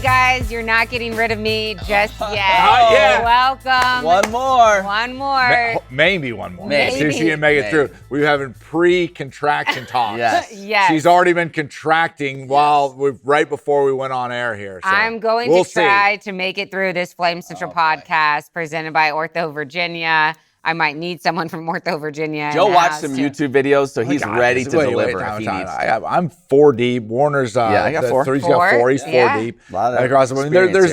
guys, you're not getting rid of me just yet. Not yet. Welcome. One more. Maybe one more. Maybe. See if she can make it through. We were having pre-contraction talks. Yes. She's already been contracting right before we went on air here. So I'm going to try to make it through this Flame Central podcast presented by OrthoVirginia. I might need someone from OrthoVirginia. Joe watched some YouTube videos, so he's ready to deliver if he needs to. I'm 4 deep. Warner's I got 4. He's got 4. He's 4 deep. A lot of across the board.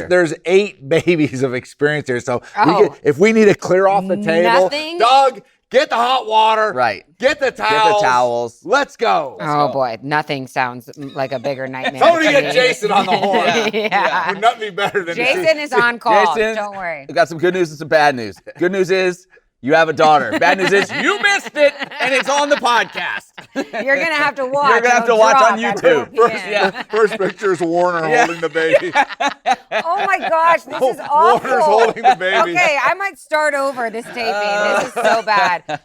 There's 8 babies of experience here. So if we need to clear off the table, Doug, get the hot water. Right. Get the towels. Let's go. Boy, nothing sounds like a bigger nightmare. Somebody get Jason on the horn. Yeah. Would not be better than Jason is on call. Jason, don't worry. We got some good news and some bad news. Good news is you have a daughter. Bad news is you missed it, and it's on the podcast. You're going to have to watch. You're going to have to watch on YouTube. First picture is Warner holding the baby. Oh my gosh, this is awful. Warner's holding the baby. Okay, I might start over this taping. This is so bad.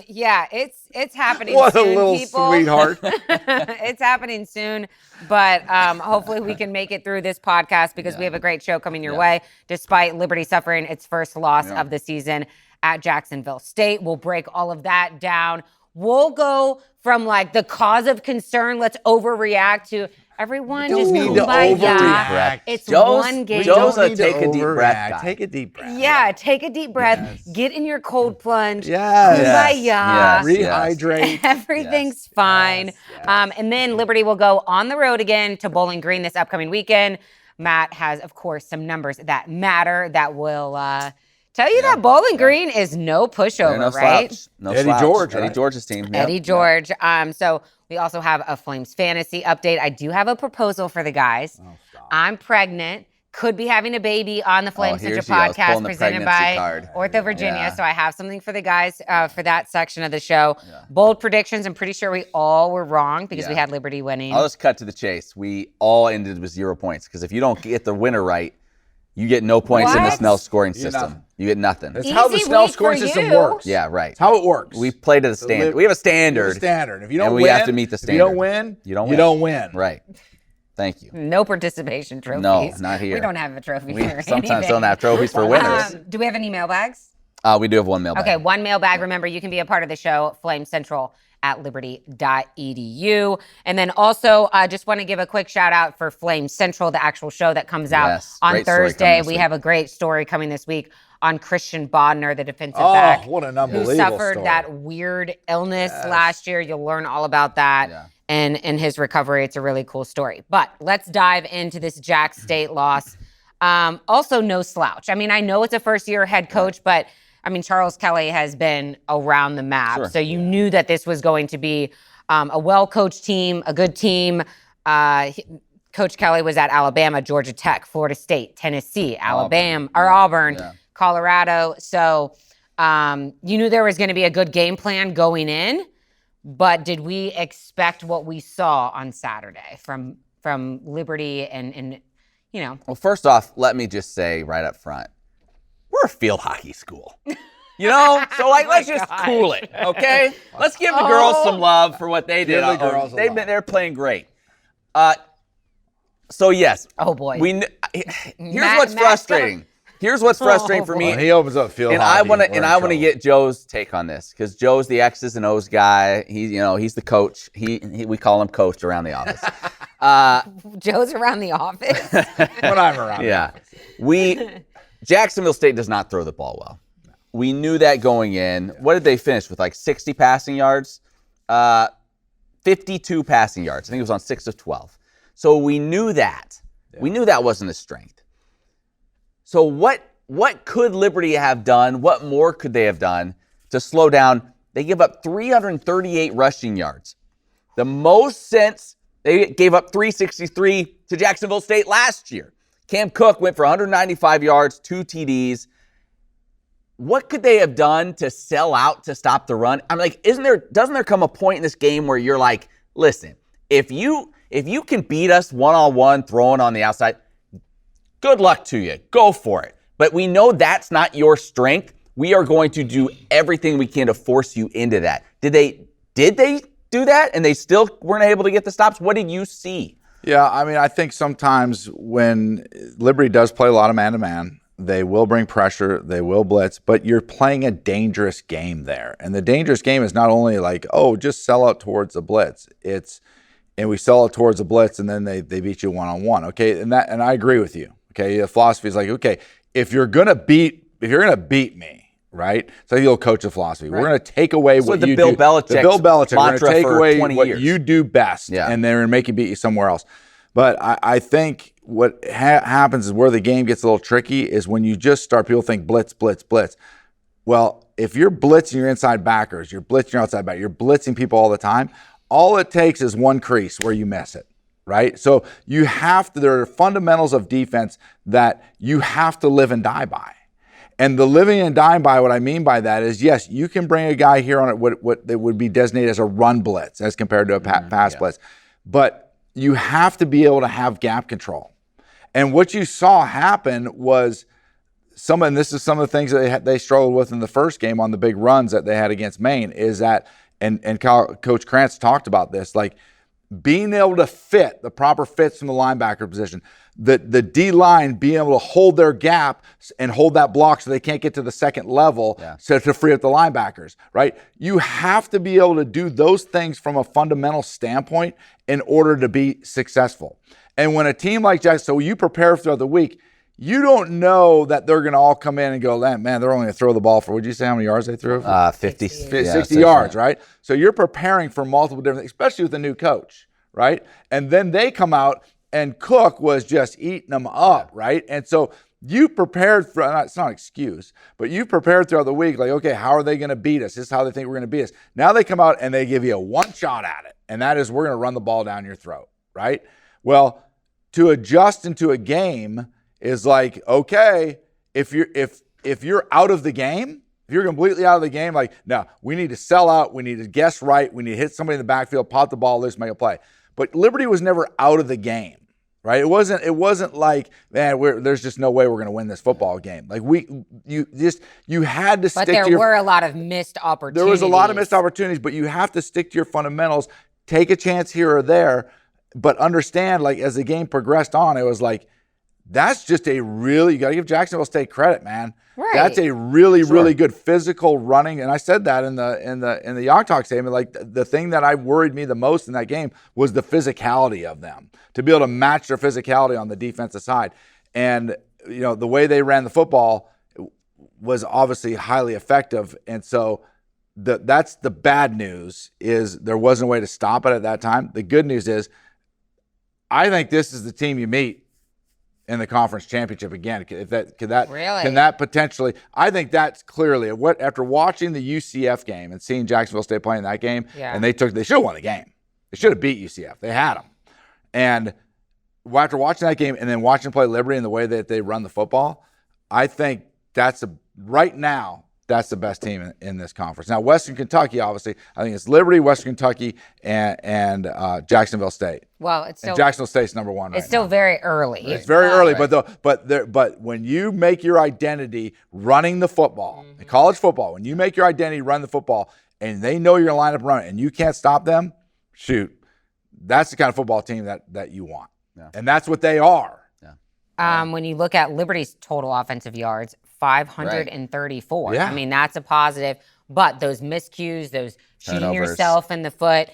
It's happening what soon, a little people. sweetheart. It's happening soon, but hopefully we can make it through this podcast because we have a great show coming your way, despite Liberty suffering its first loss of the season at Jacksonville State. We'll break all of that down. We'll go from like the cause of concern, let's overreact, to everyone just need to overreact. It's Joe's, one game. Joe's a take a deep breath guy. Take a deep breath. Yeah, take a deep breath. Get in your cold plunge. Yes. Kumbaya. Rehydrate. Everything's fine. And then Liberty will go on the road again to Bowling Green this upcoming weekend. Matt has, of course, some numbers that matter that will tell you that Bowling Green is no pushover, right? Slouch. No Eddie slouch. George, Eddie right? George's team. Eddie George. So we also have a Flames fantasy update. I do have a proposal for the guys. I'm pregnant. Could be having a baby on the Flames Central podcast presented by OrthoVirginia. So I have something for the guys for that section of the show. Bold predictions. I'm pretty sure we all were wrong because we had Liberty winning. I'll just cut to the chase. We all ended with 0 points because if you don't get the winner right, you get no points in the Snell scoring system. You get nothing. That's how the Snell scoring system works. Yeah, right. That's how it works. We played at a standard. We have a standard. If you don't and win, we have to meet the standard. If you don't win. Right. Thank you. No participation trophies. No, not here. We don't have a trophy We for sometimes anything. don't have trophies for winners. Do we have any mailbags? We do have one mailbag. Okay, one mailbag. Remember, you can be a part of the show, flamecentral@liberty.edu. And then also, I just want to give a quick shout out for Flame Central, the actual show that comes out on Thursday. We have a great story coming this week on Christian Bodner, the defensive back. What an unbelievable who suffered story. that weird illness last year. You'll learn all about that and his recovery. It's a really cool story. But let's dive into this Jax State loss. Also, no slouch. I mean, I know it's a first-year head coach, but I mean, Charles Kelly has been around the map. So you knew that this was going to be a well-coached team, a good team. Coach Kelly was at Alabama, Georgia Tech, Florida State, Tennessee, Auburn, Colorado. So you knew there was going to be a good game plan going in, but did we expect what we saw on Saturday from Liberty and you know? Well, first off, let me just say right up front, we're a field hockey school. You know? So, let's just cool it, okay? Let's give the girls some love for what they did. They're playing great. So, yes. Oh, boy. Here's what's frustrating. Here's what's frustrating for me. Well, he opens up field and hockey. I want to get Joe's take on this because Joe's the X's and O's guy. He's the coach. We call him coach around the office. Joe's around the office. When I'm around. Yeah. Jacksonville State does not throw the ball well. We knew that going in. What did they finish with, like 60 passing yards? 52 passing yards. I think it was on 6 of 12. So we knew that. Yeah. We knew that wasn't a strength. So what could Liberty have done? What more could they have done to slow down? They give up 338 rushing yards. The most since they gave up 363 to Jacksonville State last year. Cam Cook went for 195 yards, 2 TDs. What could they have done to sell out to stop the run? I'm like, doesn't there come a point in this game where you're like, listen, if you can beat us one-on-one throwing on the outside, good luck to you. Go for it. But we know that's not your strength. We are going to do everything we can to force you into that. Did they do that and they still weren't able to get the stops? What did you see? Yeah, I mean, I think sometimes when Liberty does play a lot of man-to-man, they will bring pressure, they will blitz, but you're playing a dangerous game there. And the dangerous game is not only like, oh, just sell out towards the blitz. And we sell it towards the blitz, and then they beat you one-on-one. Okay, and I agree with you. Okay, the philosophy is like, okay, if you're gonna beat me, right? So you'll coach the philosophy. Right. We're going to take away what you do. The Bill Belichick. We're going to take away what you do best, and then we're going to make you beat you somewhere else. But I think what happens is where the game gets a little tricky is when you just start, people think blitz, blitz, blitz. Well, if you're blitzing your inside backers, you're blitzing your outside back, you're blitzing people all the time, all it takes is one crease where you miss it. Right? So there are fundamentals of defense that you have to live and die by. And the living and dying by, what I mean by that is, yes, you can bring a guy here on what that would be designated as a run blitz as compared to a pass blitz. But you have to be able to have gap control. And what you saw happen was and this is some of the things that they struggled with in the first game on the big runs that they had against Maine, is that, and Coach Krantz talked about this, like being able to fit the proper fits from the linebacker position, the D-line being able to hold their gap and hold that block so they can't get to the second level to free up the linebackers, right? You have to be able to do those things from a fundamental standpoint in order to be successful. And when a team like Jax, so you prepare throughout the week, you don't know that they're going to all come in and go, man, they're only going to throw the ball for, would you say how many yards they threw? 50. 60 yards, right? So you're preparing for multiple different things, especially with a new coach, right? And then they come out and Cook was just eating them up, right? And so you prepared for, it's not an excuse, but you prepared throughout the week, like, okay, how are they going to beat us? This is how they think we're going to beat us. Now they come out and they give you a one shot at it, and that is, we're going to run the ball down your throat, right? Well, to adjust into a game is like, okay, if you're out of the game, if you're completely out of the game, like, no, we need to sell out, we need to guess right, we need to hit somebody in the backfield, pop the ball loose, make a play. But Liberty was never out of the game, right? It wasn't like, man, there's just no way we're going to win this football game. Like you had to stick to your. But there were a lot of missed opportunities. There was a lot of missed opportunities, but you have to stick to your fundamentals. Take a chance here or there, but understand, like, as the game progressed on, it was like, that's just you got to give Jacksonville State credit, man. Right. That's a really, really good physical running. And I said that in the Yacht Talk statement, like the thing that worried me the most in that game was the physicality of them, to be able to match their physicality on the defensive side. And, the way they ran the football was obviously highly effective. And so that's the bad news, is there wasn't a way to stop it at that time. The good news is, I think this is the team you meet in the conference championship again. Can that potentially? I think that's clearly after watching the UCF game and seeing Jacksonville State playing that game, and they should have won the game. They should have beat UCF. They had them, and after watching that game and then watching them play Liberty and the way that they run the football, I think right now that's the best team in this conference. Now, Western Kentucky, obviously, I think it's Liberty, Western Kentucky, and Jacksonville State. Well, it's still, and Jacksonville State's number one right now. It's still very early. It's very early, but when you make your identity running the football, in college football, when you make your identity run the football, and they know you're going to line up and run it, and you can't stop them, shoot, that's the kind of football team that you want. Yeah. And that's what they are. Yeah. When you look at Liberty's total offensive yards, 534. Yeah. I mean, that's a positive. But those miscues, those shooting yourself in the foot,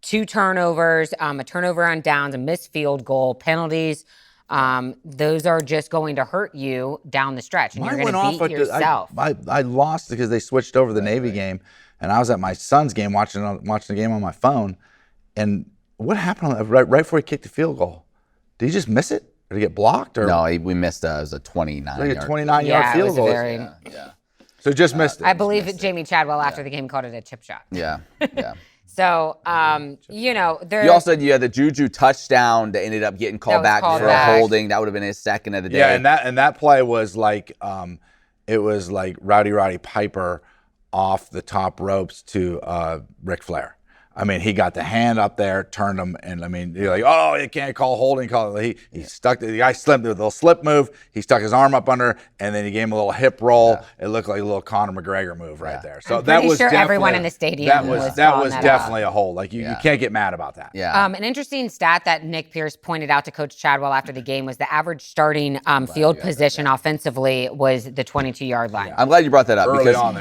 2 turnovers, a turnover on downs, a missed field goal, penalties, those are just going to hurt you down the stretch. And you're going to beat yourself. I lost because they switched over the Navy game, and I was at my son's game watching the game on my phone. And what happened right before he kicked the field goal? Did he just miss it? Did he get blocked? Or? No, we missed it was a 29-yard. Like a 29-yard field goal. Yeah. So just missed it. I believe Jamie Chadwell after the game called it a chip shot. Yeah. So, You also had the Juju touchdown that ended up getting called back for a holding. That would have been his second of the day. Yeah, and that play was like, it was like Roddy Piper off the top ropes to Ric Flair. I mean, he got the hand up there, turned him, and I mean, you're like, oh, you can't call holding. He stuck the guy slipped with a little slip move. He stuck his arm up under, and then he gave him a little hip roll. Yeah. It looked like a little Conor McGregor move right there. So that was everyone in the stadium. That was definitely a hold. Like you can't get mad about that. Yeah. An interesting stat that Nick Pierce pointed out to Coach Chadwell after the game was the average starting field position offensively was the 22-yard line. I'm glad you brought that up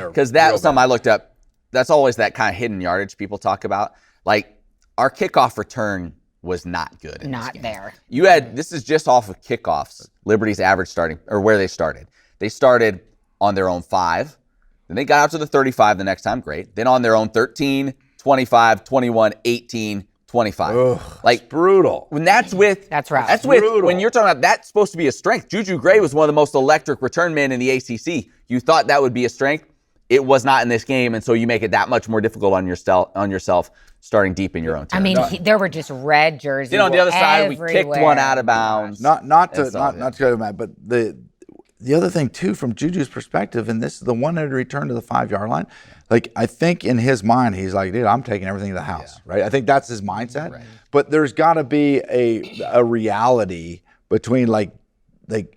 because that was something I looked up. That's always that kind of hidden yardage people talk about. Like, our kickoff return was not good. Not there. This is just off of kickoffs, Liberty's average starting, or where they started. They started on their own 5. Then they got out to the 35 the next time, great. Then on their own 13, 25, 21, 18, 25. Ugh, like, brutal. When that's rough. That's with, when you're talking about, that's supposed to be a strength. Juju Gray was one of the most electric return men in the ACC. You thought that would be a strength. It was not in this game, and so you make it that much more difficult on yourself starting deep in your own territory. I mean, there were just red jerseys. Then on the other side, we kicked one out of bounds. Not to go mad, but the other thing too, from Juju's perspective, and this is the one-handed return to the 5-yard line. Like, I think in his mind, he's like, dude, I'm taking everything to the house, right? I think that's his mindset. Right. But there's got to be a reality between like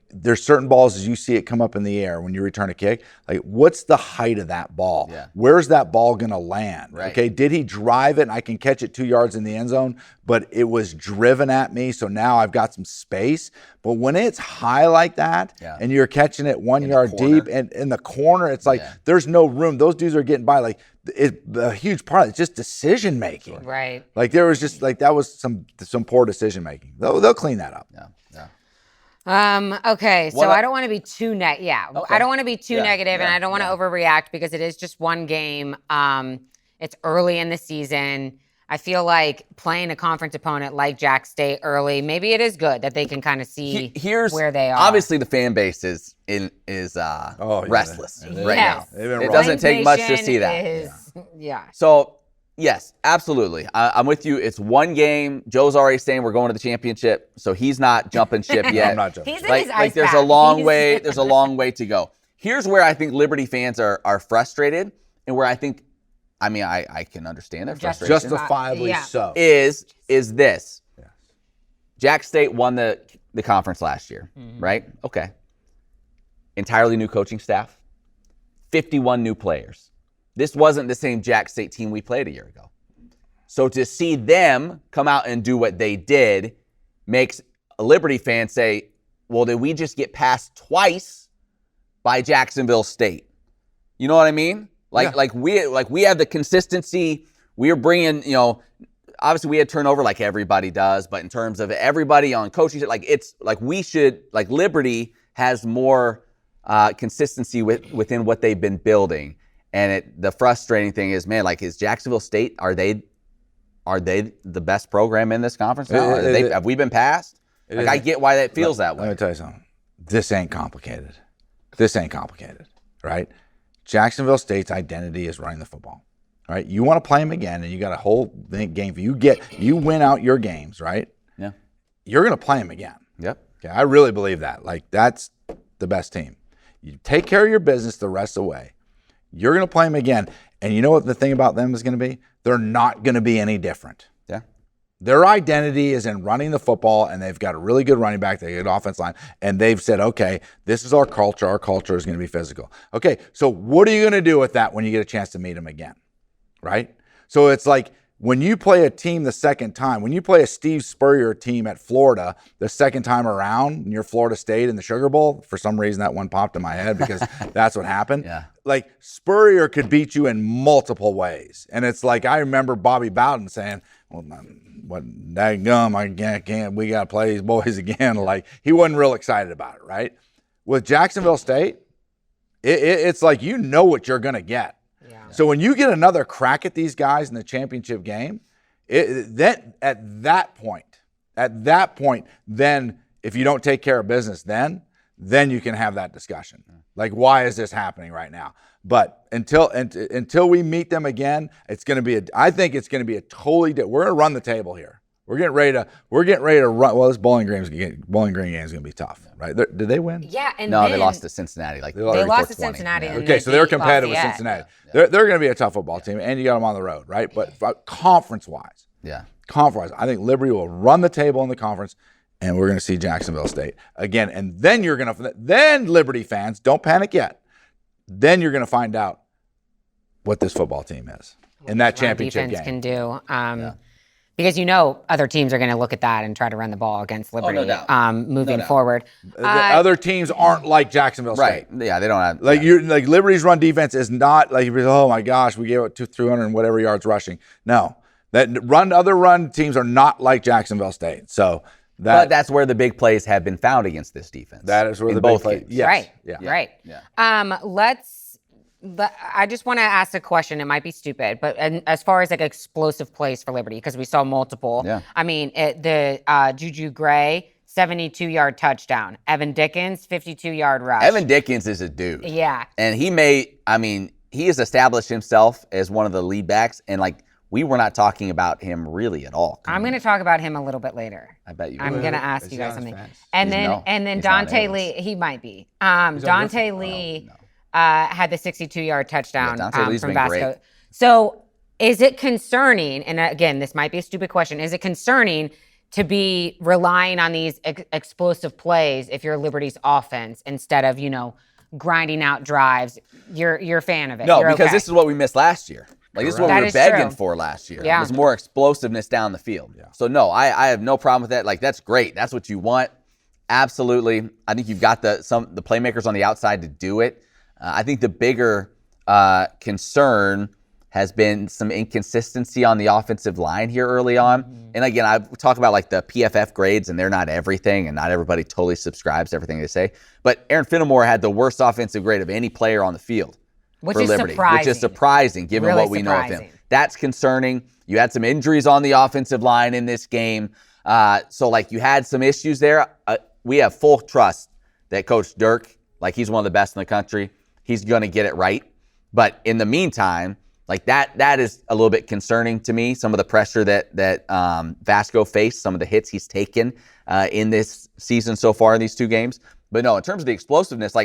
there's certain balls as you see it come up in the air when you return a kick. Like, what's the height of that ball? Yeah. Where's that ball going to land? Right. Okay, did he drive it and I can catch it 2 yards in the end zone, but it was driven at me, so now I've got some space. But when it's high like that and you're catching it 1 yard deep and in the corner, it's like there's no room. Those dudes are getting by. Like, a huge part of it's just decision making. Right. Like, there was just like that was some poor decision making. They'll clean that up. Yeah. Okay, so I don't want to be too Okay. I don't want to be too negative, and I don't want to overreact because it is just one game. It's early in the season. I feel like playing a conference opponent like Jax State early, maybe it is good that they can kind of see where they are. Obviously, the fan base is restless right now. It doesn't take much to see that. So, yes, absolutely. I'm with you. It's one game. Joe's already saying we're going to the championship, so he's not jumping ship yet. I'm not jumping. He's in his ice there's a long way. There's a long way to go. Here's where I think Liberty fans are frustrated, and where I think, I mean, I can understand their frustration. Justifiably so. Is this? Yes. Jax State won the conference last year, right? Okay. Entirely new coaching staff, 51 new players. This wasn't the same Jax State team we played a year ago. So to see them come out and do what they did makes a Liberty fan say, well, did we just get passed twice by Jacksonville State? You know what I mean? Like we have the consistency. We're bringing, obviously we had turnover like everybody does, but in terms of everybody on coaching, it's like Liberty has more consistency within what they've been building. And the frustrating thing is, man, is Jacksonville State, are they the best program in this conference now? Have we been passed? I get why that feels that way. Let me tell you something. This ain't complicated. Right? Jacksonville State's identity is running the football. Right? You want to play them again, and you got a whole game. You win out your games, right? Yeah. You're going to play them again. Yep. Okay, I really believe that. That's the best team. You take care of your business the rest of the way. You're going to play them again. And you know what the thing about them is going to be? They're not going to be any different. Yeah. Their identity is in running the football, and they've got a really good running back. They got an offense line, and they've said, okay, this is our culture. Our culture is going to be physical. Okay, so what are you going to do with that when you get a chance to meet them again, right? So it's like when you play a team the second time, when you play a Steve Spurrier team at Florida the second time around, and you're Florida State in the Sugar Bowl, for some reason that one popped in my head because that's what happened. Yeah. Spurrier could beat you in multiple ways. And it's like, I remember Bobby Bowden saying, well, what daggum, I can't, we got to play these boys again. He wasn't real excited about it, right? With Jacksonville State, it's like, you know what you're going to get. Yeah. So when you get another crack at these guys in the championship game, at that point, then if you don't take care of business, then you can have that discussion. Why is this happening right now? But until we meet them again, I think it's going to be a totally different. We're going to run the table here. We're getting ready to run. Well, this Bowling Green game is going to be tough, right? Did they win? Yeah, and No, then, they lost to Cincinnati. They lost to Cincinnati. And Okay, so they were competitive with Lafayette. Cincinnati. They're going to be a tough football team, and you got them on the road, right? But conference-wise, I think Liberty will run the table in the conference, and we're going to see Jacksonville State again. And then then Liberty fans, don't panic yet. Then you're going to find out what this football team is in that championship defense game. Can do. Because other teams are going to look at that and try to run the ball against Liberty moving forward. The other teams aren't like Jacksonville State. Right. Yeah, they don't have like Liberty's run defense is not like, oh my gosh, we gave it 300 and whatever yards rushing. No. Other run teams are not like Jacksonville State. So but that's where the big plays have been found against this defense. That is where the big plays. Yes. Right. Yeah. Right. Yeah. I just want to ask a question. It might be stupid, but as far as like explosive plays for Liberty, because we saw multiple. Yeah. I mean, Juju Gray, 72-yard touchdown. Evan Dickens, 52-yard rush. Evan Dickens is a dude. Yeah. And he has established himself as one of the lead backs, and we were not talking about him really at all. I'm going to talk about him a little bit later. I bet you. I'm going to ask you guys something. And then Dante Lee, he might be. Dante Lee had the 62-yard touchdown from Vasco. So is it concerning, and again, this might be a stupid question, is it concerning to be relying on these explosive plays if you're Liberty's offense instead of, grinding out drives? You're a fan of it. No, because this is what we missed last year. This is what we were begging for last year. Yeah. It was more explosiveness down the field. Yeah. So, no, I have no problem with that. That's great. That's what you want. Absolutely. I think you've got the playmakers on the outside to do it. I think the bigger concern has been some inconsistency on the offensive line here early on. Mm-hmm. And again, I talk about the PFF grades, and they're not everything, and not everybody totally subscribes to everything they say. But Aaron Finnemore had the worst offensive grade of any player on the field. Which for Liberty, which is surprising given what we know of him. That's concerning. You had some injuries on the offensive line in this game. So you had some issues there. We have full trust that Coach Dirk, he's one of the best in the country, he's going to get it right. But in the meantime, that is a little bit concerning to me. Some of the pressure that Vasco faced, some of the hits he's taken in this season so far in these two games. But no, in terms of the explosiveness,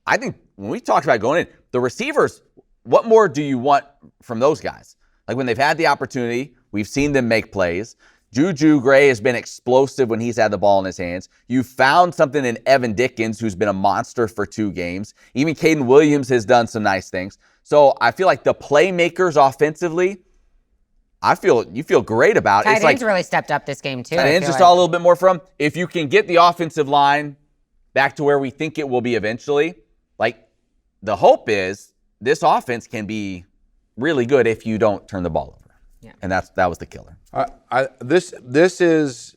I think when we talked about going in, the receivers, what more do you want from those guys? When they've had the opportunity, we've seen them make plays. Juju Gray has been explosive when he's had the ball in his hands. You found something in Evan Dickens, who's been a monster for 2 games. Even Caden Williams has done some nice things. So I feel like the playmakers offensively, you feel great about. Tight ends really stepped up this game too. Tight ends just saw a little bit more from. If you can get the offensive line back to where we think it will be eventually, the hope is this offense can be really good if you don't turn the ball over. Yeah. And that was the killer. This is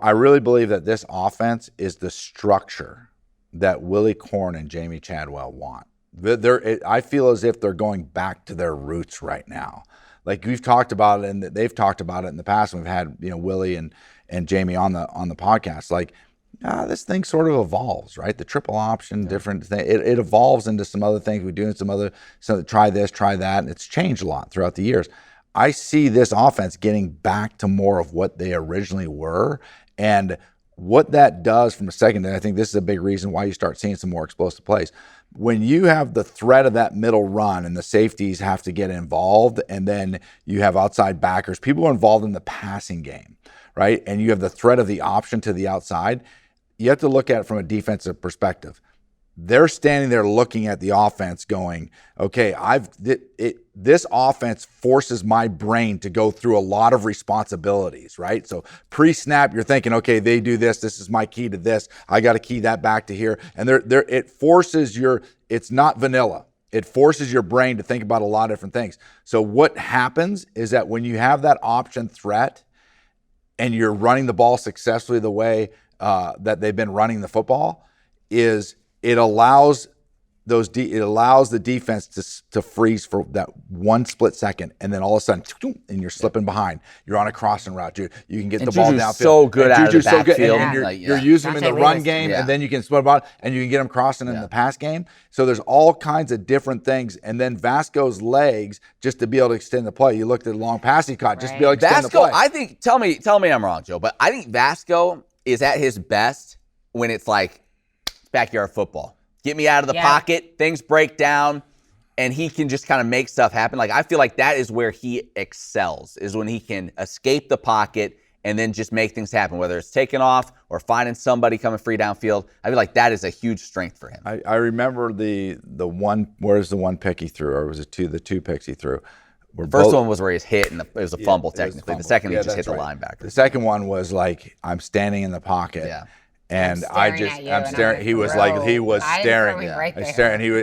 I really believe that this offense is the structure that Willie Corn and Jamie Chadwell want. I feel as if they're going back to their roots right now. We've talked about it, and they've talked about it in the past. We've had Willie and Jamie on the podcast. This thing sort of evolves, right? The triple option, different thing. It evolves into some other things. We're doing try this, try that, and it's changed a lot throughout the years. I see this offense getting back to more of what they originally were, and what that does from a second, and I think this is a big reason why you start seeing some more explosive plays. When you have the threat of that middle run and the safeties have to get involved, and then you have outside backers, people are involved in the passing game, right? And you have the threat of the option to the outside. You have to look at it from a defensive perspective. They're standing there looking at the offense going, okay, this offense forces my brain to go through a lot of responsibilities, right? So pre-snap, you're thinking, okay, they do this. This is my key to this. I got to key that back to here. And it forces it's not vanilla. It forces your brain to think about a lot of different things. So what happens is that when you have that option threat and you're running the ball successfully the way that they've been running the football, is it allows it allows the defense to freeze for that one split second, and then all of a sudden, and you're slipping behind. You're on a crossing route. You can get the ball Juju's downfield. so good out of the backfield. And you're using him in the run game, and then you can split about, and you can get him crossing in the pass game. So there's all kinds of different things. And then Vasco's legs, just to be able to extend the play. You looked at the long pass he caught, just to be able to extend the play. I think, tell me I'm wrong, Joe, but I think Vasco is at his best when it's like backyard football. Get me out of the pocket, things break down, and he can just kind of make stuff happen. Like, I feel like that is where he excels, is when he can escape the pocket and then just make things happen, whether it's taking off or finding somebody coming free downfield. I feel like that is a huge strength for him. I remember the one, where's the one pick he threw, or was it the two picks he threw? The first one was where he was hit, and it was a fumble, technically. The second, he just hit the linebacker. The second one was like, I'm standing in the pocket. Yeah. And I'm staring. He was staring.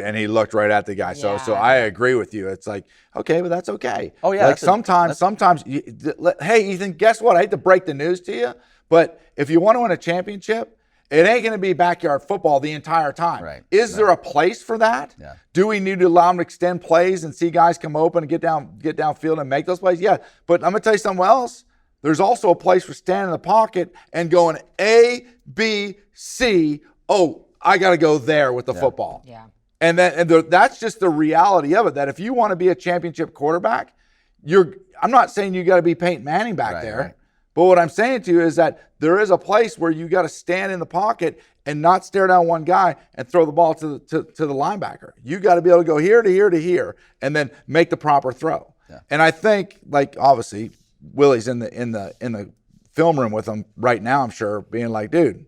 And he looked right at the guy. So I agree with you. It's like, okay, but that's okay. Oh yeah. Like sometimes. Hey, Ethan, guess what? I hate to break the news to you, but if you want to win a championship, it ain't going to be backyard football the entire time. Right. Is there a place for that? Yeah. Do we need to allow them to extend plays and see guys come open and get downfield and make those plays? Yeah. But I'm going to tell you something else. There's also a place for standing in the pocket and going A, B, C. Oh, I got to go there with the football. Yeah. And that's just the reality of it, that if you want to be a championship quarterback, I'm not saying you got to be Peyton Manning back there. Right. But what I'm saying to you is that there is a place where you got to stand in the pocket and not stare down one guy and throw the ball to the linebacker. You got to be able to go here to here to here and then make the proper throw. Yeah. And I think, like, obviously, Willie's in the film room with him right now, I'm sure, being like, dude,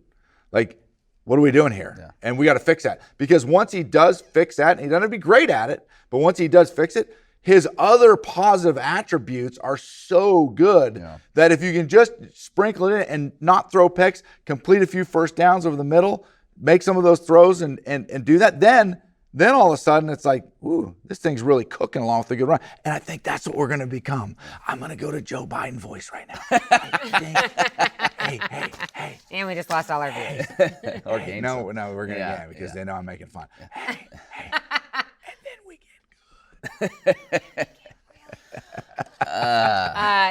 like, what are we doing here? Yeah. And we got to fix that. Because once he does fix that, and he doesn't be great at it, but once he does fix it, his other positive attributes are so good that if you can just sprinkle it in and not throw picks, complete a few first downs over the middle, make some of those throws and do that, then all of a sudden it's like, ooh, this thing's really cooking along with a good run. And I think that's what we're going to become. I'm going to go to Joe Biden voice right now. Hey. And we just lost all our views. Or gains. No, we're going to because they know I'm making fun. Hey. And then we get good.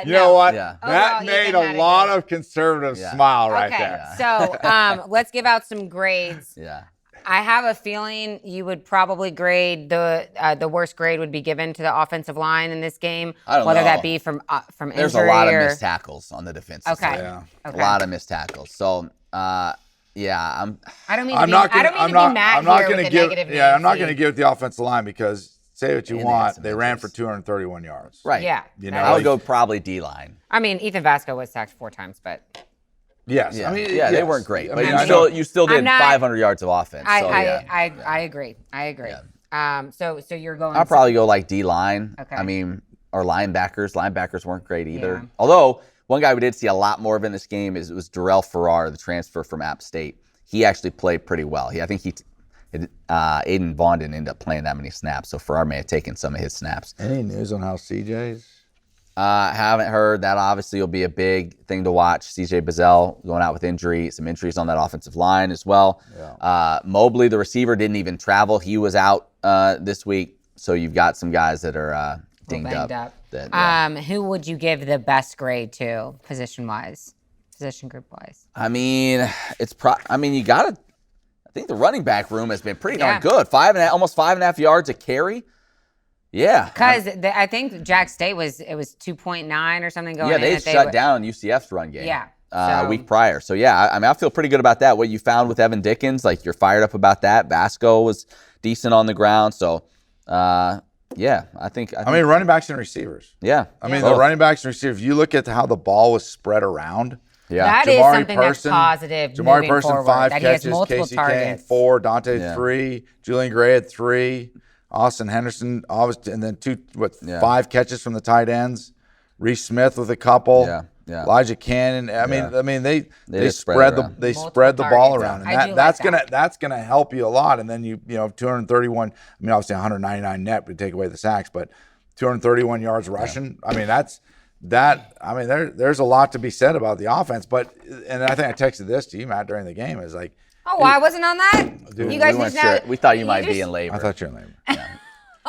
You know what? Yeah. That made a lot of conservatives smile right there. So let's give out some grades. Yeah. I have a feeling you would probably grade the worst grade would be given to the offensive line in this game, whether that be from injury. There's a lot of missed tackles on the defensive side. Okay. A lot of missed tackles. So, I don't mean to be mad here with the negative Nancy. I'm not going to give it the offensive line because say what you want, they ran for 231 yards. Right. Yeah. I would go probably D-line. I mean, Ethan Vasco was sacked 4 times, but. Yes. Yeah. I mean, they weren't great. But you still did 500 yards of offense. I agree. Yeah. So you're going. I'll probably go like D-line. Okay. I mean, or linebackers. Linebackers weren't great either. Yeah. Although one guy we did see a lot more of in this game was Darrell Farrar, the transfer from App State. He actually played pretty well. I think Aiden Vaughn didn't end up playing that many snaps, so Farrar may have taken some of his snaps. Any news on how CJ's? Haven't heard. That obviously will be a big thing to watch. CJ Bazell going out with some injuries on that offensive line as well. Yeah. Mobley, the receiver, didn't even travel. He was out this week. So you've got some guys that are dinged up. Who would you give the best grade to, position group wise? I mean, you got to. I think the running back room has been pretty darn good. Almost 5.5 yards a carry. Yeah. Because I think Jax State was 2.9 or something going in. Yeah, they shut down UCF's run game. Yeah. Week prior. So, I feel pretty good about that. What you found with Evan Dickens, like you're fired up about that. Vasco was decent on the ground. So, I think running backs and receivers. Yeah. The running backs and receivers, you look at how the ball was spread around. Yeah. That is something that's positive. Jamari Person, forward, 5 that catches. He has multiple Casey targets. Kane, 4. Dante, 3. Julian Gray had 3. Austin Henderson, obviously, and then 5 catches from the tight ends. Reese Smith with a couple. Yeah. Elijah Cannon. They spread the ball around, and that's gonna help you a lot. And then you 231. I mean, obviously 199 net would take away the sacks, but 231 yards rushing. Yeah. I mean, there's a lot to be said about the offense. But I think I texted this to you, Matt, during the game. Is like, Oh, I wasn't on that? Dude, you guys we just weren't now. sure. We thought you might just, be in labor. I thought you were in labor.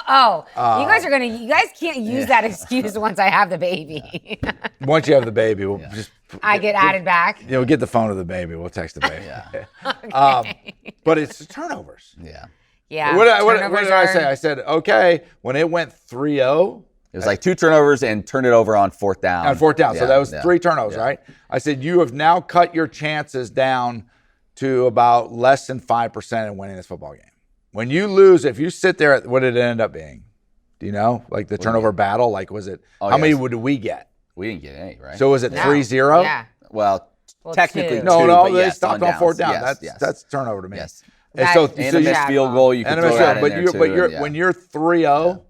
Oh, you guys can't use that excuse once I have the baby. Once you have the baby, we'll just. I get added back. We'll get the phone of the baby. We'll text the baby. Okay. But it's turnovers. Yeah. Yeah. What did turnovers I are- say? I said, okay, when it went 3-0. It was like 2 turnovers and turned it over on 4th down. On 4th down. So that was 3 turnovers, Yeah. right? I said, you have now cut your chances down to about less than 5% in winning this football game. When you lose, if you sit there, what did it end up being? Do you know? Like the turnover battle? Like, was it, how many did we get? We didn't get any, right? So was it No. 3-0? Yeah. Well, Technically 2. two, No, but they yes, stopped on downs. 4th down. Yes, That's turnover to me. Yes. And That- so, and And a missed Yeah. field goal, you can throw that in there too. when you're 3-0,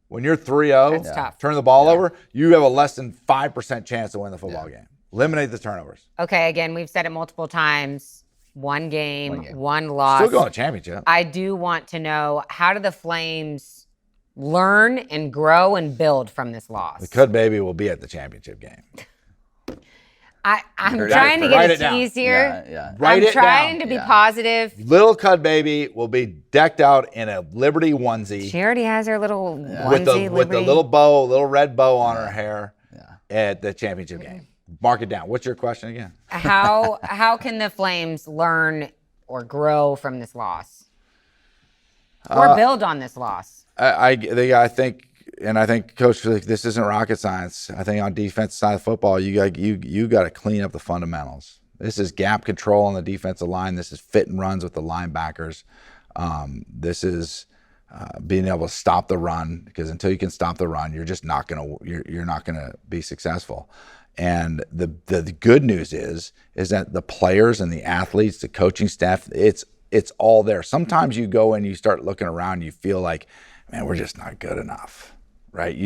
when you're 3-0, That's tough. turn the ball over, you have a less than 5% chance to win the football game. Eliminate the turnovers. Okay, again, we've said it multiple times. One game, one loss. Still going to championship. I do want to know, how do the Flames learn and grow and build from this loss? The Cud baby will be at the championship game. I'm Heard trying to it. get Write a it down. tease here. Yeah. Write I'm it trying down. to be positive. Little Cud baby will be decked out in a Liberty onesie She already has her little onesie. with the Liberty. little red bow on her hair at the championship game. Mark it down. What's your question again? How can the Flames learn or grow from this loss? Or build on this loss? I think Coach, this isn't rocket science. I think on defensive side of football, you got to clean up the fundamentals. This is gap control on the defensive line. This is fit and runs with the linebackers. This is being able to stop the run, because until you can stop the run, you're just not gonna be successful. And the good news is that the players and the athletes, the coaching staff, it's all there. Sometimes you go and you start looking around, and you feel like, man, we're just not good enough, right?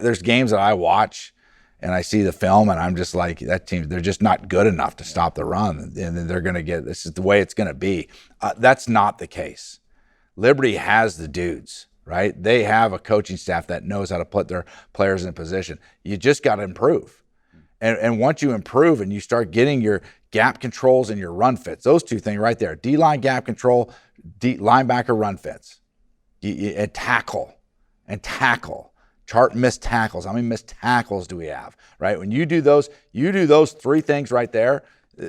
There's games that I watch and I see the film and I'm just like, that team, they're just not good enough to stop the run, and then they're going to get, this is the way it's going to be. That's not the case. Liberty has the dudes, right? They have a coaching staff that knows how to put their players in position. You just got to improve. And once you improve and you start getting your gap controls and your run fits, those two things right there, D-line gap control, linebacker run fits, and tackle. Chart missed tackles. How many missed tackles do we have, right? When you do those 3 things right there,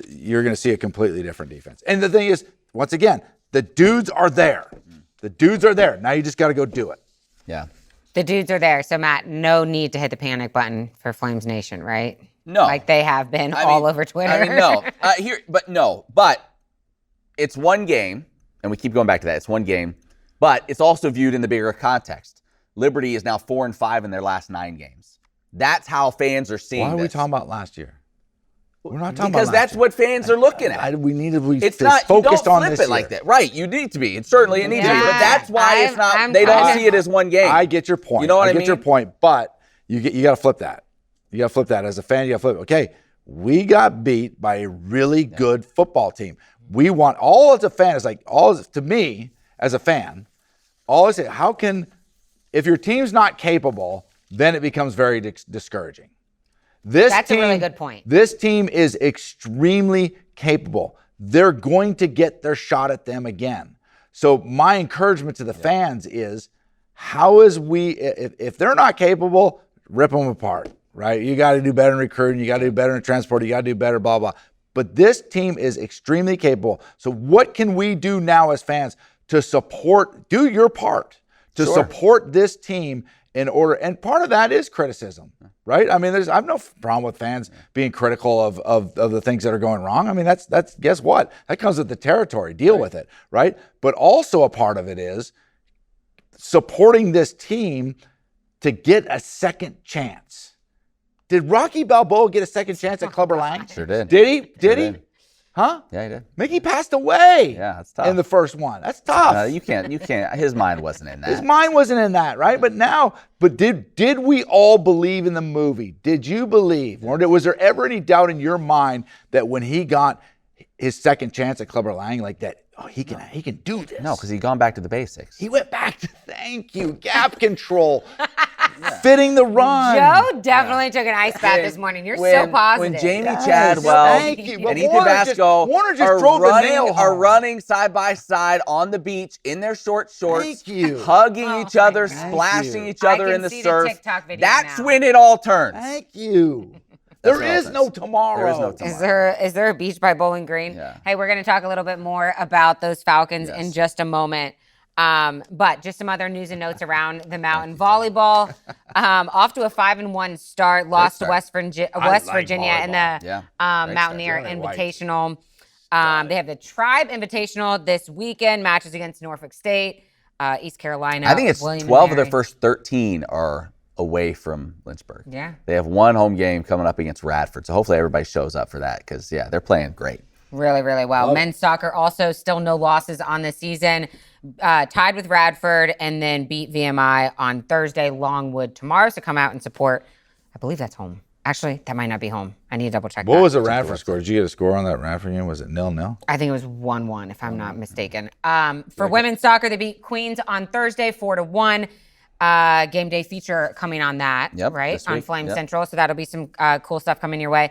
you're going to see a completely different defense. And the thing is, once again, the dudes are there. The dudes are there. Now you just got to go do it. Yeah. The dudes are there. So, Matt, no need to hit the panic button for Flames Nation, right? No. Like they have been all over Twitter. I mean, no. But it's one game, and we keep going back to that. It's one game, but it's also viewed in the bigger context. Liberty is now 4-5 in their last 9 games. That's how fans are seeing Why are we this. talking about last year? We're not talking Because about that's last year. what fans are looking at. We need to be It's not, you focused don't on flip this it year. like that. Right, you need to be. It certainly needs to be. But Yeah, that's why it's not, they don't I'm- see it as one game. I get your point. You know what I get your mean? point, but you got to flip that. You got to flip that. As a fan, you got to flip it. Okay, we got beat by a really good football team. We want, all as a fan, is like, to me, as a fan, all I say, how can, if your team's not capable, then it becomes very discouraging. That's a really good point. This team is extremely capable. They're going to get their shot at them again. So my encouragement to the fans is, if they're not capable, rip them apart, right? You got to do better in recruiting. You got to do better in transport. You got to do better, blah, blah. But this team is extremely capable. So what can we do now as fans to do your part, to support this team in order, and part of that is criticism, right? I mean, I have no problem with fans being critical of the things that are going wrong. I mean, that's guess what? That comes with the territory. Deal with it, right? But also a part of it is supporting this team to get a second chance. Did Rocky Balboa get a second chance at Clubber Lang? Sure did. Did he? Did he? did. Huh? Yeah, he did. Mickey passed away. Yeah, that's tough. In the first one. That's tough. You can't. His mind wasn't in that. His mind wasn't in that, right? But did we all believe in the movie? Did you believe? Or was there ever any doubt in your mind that when he got his second chance at Clubber Lang, like that, he can do this? No, because he'd gone back to the basics. He went back to, thank you, gap control. fitting the run. Joe definitely took an ice bath this morning. You're so positive. When Jamie Chadwell and Ethan Vasco are running side by side on the beach in their short shorts, hugging each other, splashing each other in the surf, that's when it all turns. Thank you. There is no tomorrow. There is no tomorrow. Is there a beach by Bowling Green? Yeah. Hey, we're going to talk a little bit more about those Falcons in just a moment. But just some other news and notes around the Mountain Volleyball. Off to a 5-1 start, lost to West Virginia in the Mountaineer Invitational. They have the Tribe Invitational this weekend, matches against Norfolk State, East Carolina. I think it's 12 of their first 13 are away from Lynchburg. Yeah. They have one home game coming up against Radford. So hopefully everybody shows up for that because, they're playing great. Really, really well. Men's soccer also still no losses on the season. Tied with Radford and then beat VMI on Thursday. Longwood tomorrow. So come out and support. I believe that's home. Actually, that might not be home. I need to double check. What was the Radford score? Did you get a score on that Radford game? Was it 0-0? I think it was 1-1, if I'm not mistaken. For women's soccer, they beat Queens on Thursday, 4-1. Game day feature coming on that, right? On Flame Central. So that'll be some cool stuff coming your way.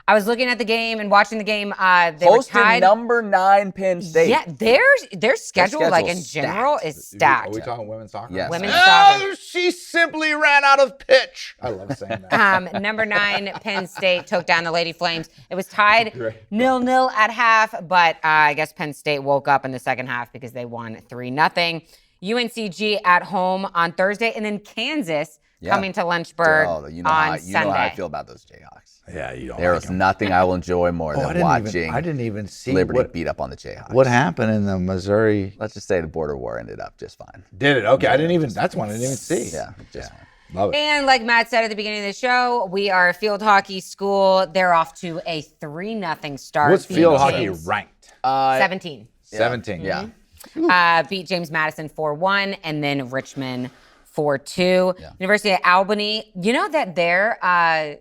I was looking at the game and watching the game. They were tied. number 9 Penn State. Yeah, their schedule, like in general, is stacked. Are we talking women's soccer? Yes. Women's soccer. She simply ran out of pitch. I love saying that. Number 9 Penn State took down the Lady Flames. It was tied 0-0 at half, but I guess Penn State woke up in the second half because they won 3-0. UNCG at home on Thursday, and then Kansas coming to Lynchburg on Sunday. You know how I feel about those Jayhawks. Yeah, you don't. There is nothing I will enjoy more than watching. I didn't even see Liberty beat up on the Jayhawks. What happened in the Missouri? Let's just say the border war ended up just fine. Did it? Okay, I didn't even. That's one I didn't even see. Yeah, just fine. Love it. And like Matt said at the beginning of the show, we are a field hockey school. They're off to a 3-0 start. What's field hockey ranked? 17. 17. Yeah. Beat James Madison 4-1, and then Richmond 4-2. Yeah. University of Albany. You know that they're.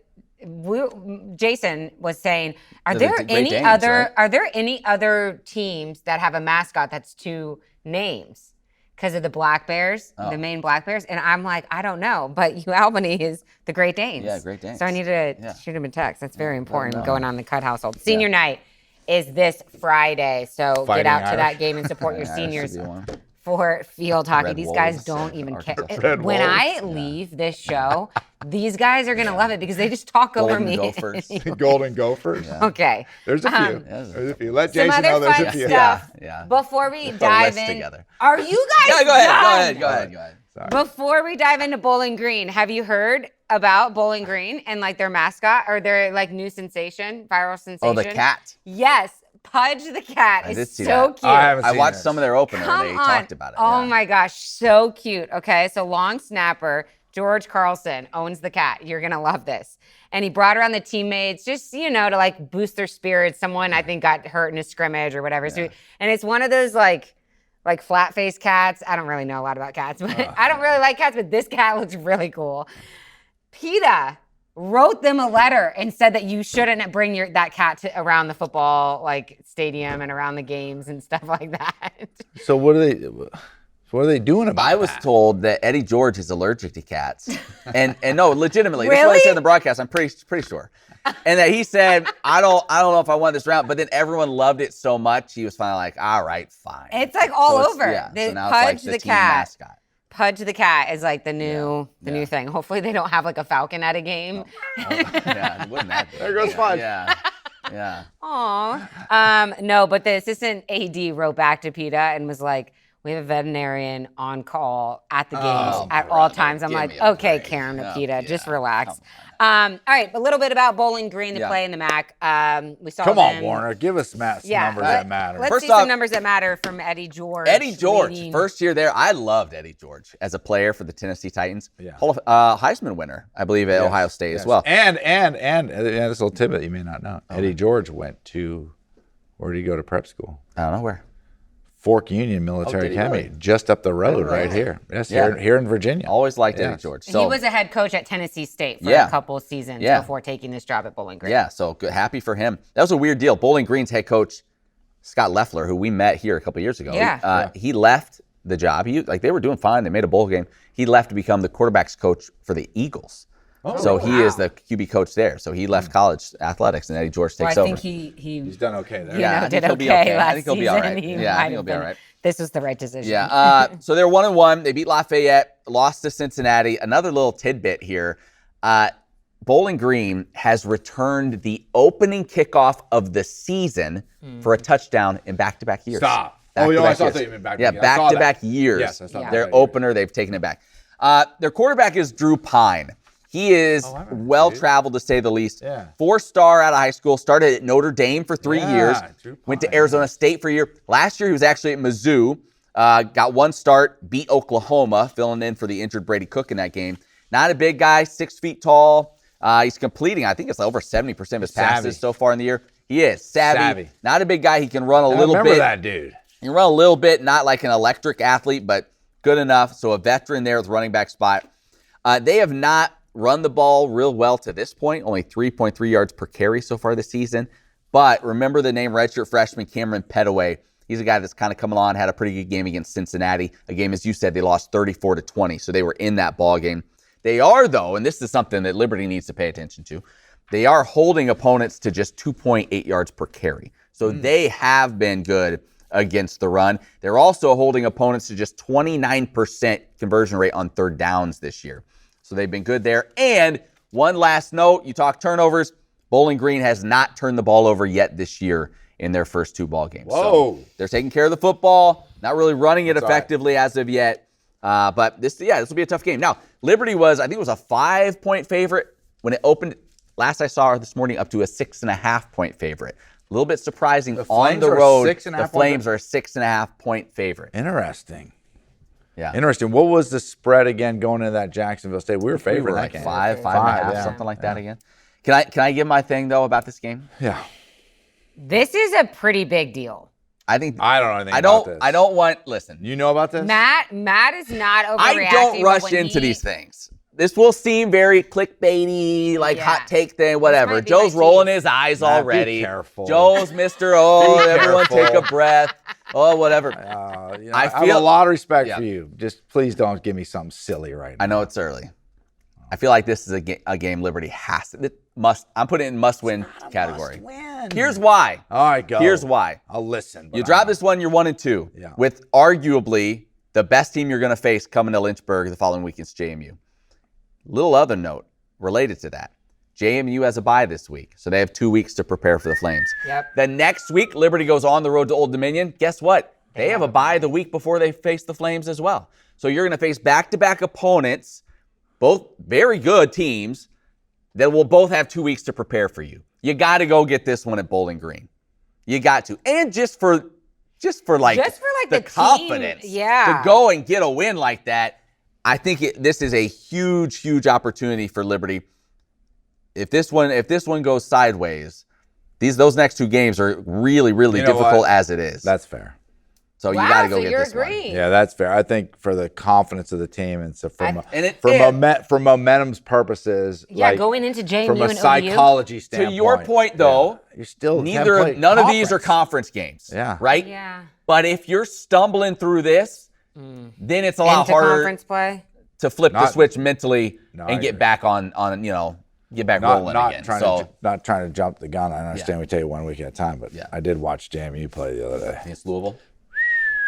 Jason was saying, are there any other teams that have a mascot that's 2 names because of the Black Bears, the Maine Black Bears? And I'm like, I don't know, but Albany is the Great Danes. Yeah, Great Danes. So I need to shoot him a text. That's very important going on in the Cut household. Senior night is this Friday, so get out to that game and support your seniors for field hockey. These guys don't even care. When I leave this show, these guys are going to love it because they just talk over me. Golden Gophers. Okay. There's a few. There's a few. Let Jason know there's a few. Yeah. Before we dive in, are you guys Go ahead. Sorry. Before we dive into Bowling Green, have you heard about Bowling Green and like their mascot or their like new sensation, viral sensation? Oh, the cat. Yes. Pudge the cat is so cute. I watched some of their opener and they talked about it. Oh my gosh, so cute. Okay, so long snapper George Carlson owns the cat. You're gonna love this. And he brought around the teammates just, to like boost their spirits. Someone I think got hurt in a scrimmage or whatever. So, and it's one of those like flat-faced cats. I don't really know a lot about cats, but I don't really like cats, but this cat looks really cool. PETA wrote them a letter and said that you shouldn't bring that cat around the football stadium and around the games and stuff like that. So what are they doing about it? I was told that Eddie George is allergic to cats. And no, legitimately, really? This is what I said in the broadcast, I'm pretty sure. And that he said, I don't know if I want this around, but then everyone loved it so much, he was finally like, all right, fine. It's all over. Yeah, so now Pudge it's like the cat. Mascot. Pudge the cat is like the new new thing. Hopefully they don't have like a falcon at a game. Wouldn't that be? There goes Pudge. Yeah. Aw. No, but the assistant AD wrote back to PETA and was like, we have a veterinarian on call at the games at all times. I'm like, okay, Karen PETA, just relax. All right, a little bit about Bowling Green, the play in the MAC. We saw Come on, Warner, give us some numbers that matter. Let's see some numbers that matter from Eddie George. Eddie George, first year there. I loved Eddie George as a player for the Tennessee Titans. Heisman winner, I believe, at Ohio State as well. And this little tidbit you may not know. Eddie George went to, where did he go to prep school? I don't know where. Fork Union Military Academy, just up the road right here. Yes, here in Virginia. Always liked Eddie George. So, he was a head coach at Tennessee State for a couple of seasons before taking this job at Bowling Green. Yeah, so good, happy for him. That was a weird deal. Bowling Green's head coach, Scott Leffler, who we met here a couple of years ago. He left the job. They were doing fine. They made a bowl game. He left to become the quarterback's coach for the Eagles. So he is the QB coach there. So he left college athletics, and Eddie George takes over. I think he's done okay there. Yeah, did okay last I think he'll be all right. season. Yeah, I think he'll be all right. This was the right decision. Yeah. So they're 1-1. They beat Lafayette, lost to Cincinnati. Another little tidbit here. Bowling Green has returned the opening kickoff of the season for a touchdown in back-to-back years. Stop. I saw that you meant back-to-back. Yeah, back-to-back years. Yes, I saw that. Their opener, they've taken it back. Their quarterback is Drew Pine. He is well-traveled, to say the least. Yeah. 4-star out of high school, started at Notre Dame for 3 years, went to Arizona State for a year. Last year, he was actually at Mizzou, got 1 start, beat Oklahoma, filling in for the injured Brady Cook in that game. Not a big guy, 6 feet tall. He's completing, I think it's over 70% of his passes so far in the year. He is savvy. Not a big guy. He can run a little bit. Remember that dude. He can run a little bit, not like an electric athlete, but good enough. So a veteran there with running back spot. They have not run the ball real well to this point, only 3.3 yards per carry so far this season. But remember the name redshirt freshman Cameron Petaway. He's a guy that's kind of coming on, had a pretty good game against Cincinnati. A game, as you said, they lost 34-20, so they were in that ball game. They are, though, and this is something that Liberty needs to pay attention to, they are holding opponents to just 2.8 yards per carry. So they have been good against the run. They're also holding opponents to just 29% conversion rate on third downs this year. So they've been good there. And one last note, you talk turnovers. Bowling Green has not turned the ball over yet this year in their first 2 ball games. Whoa. So they're taking care of the football, not really running it effectively as of yet. But this will be a tough game. Now, Liberty was, I think it was a 5-point favorite when it opened. Last I saw this morning, up to a 6.5-point favorite. A little bit surprising on the road. The Flames are a 6.5-point favorite. Interesting. Yeah. Interesting. What was the spread again going into that Jacksonville State? We were favored like that game. 5.5, something like that again. Can I give my thing though about this game? Yeah. This is a pretty big deal. I don't know anything about this. I don't want. Listen. You know about this? Matt is not overreacting. I don't rush into these things. This will seem very clickbaity, hot take thing, whatever. Joe's rolling his eyes already. Be careful. Joe's Mr. Everyone take a breath. Oh, whatever. I have a lot of respect for you. Just please don't give me something silly right now. I know it's early. I feel like this is a game Liberty has to. I'm putting it in must-win category. Must-win. Here's why. All right, go. Here's why. I'll listen. You drop this one, you're 1-2. With arguably the best team you're going to face coming to Lynchburg the following week against JMU. Little other note related to that. JMU has a bye this week, so they have 2 weeks to prepare for the Flames. The next week, Liberty goes on the road to Old Dominion. Guess what? They have a bye the week before they face the Flames as well. So you're going to face back-to-back opponents, both very good teams, that will both have 2 weeks to prepare for you. You got to go get this one at Bowling Green. You got to. And just for the confidence to go and get a win like that, I think this is a huge, huge opportunity for Liberty. If this one goes sideways, those next 2 games are really, really difficult as it is. That's fair. So you got to go get this agreeing. one. Yeah, that's fair. I think for the confidence of the team and so for momentum's purposes, going into JMU from a and psychology standpoint. To your point, though, you're still none of these are conference games. Yeah. Right? Yeah. But if you're stumbling through this, then it's a lot harder conference play to flip the switch mentally and get back on get back rolling again. Not trying to jump the gun. I understand we take it 1 week at a time, but I did watch JMU play the other day. Against Louisville.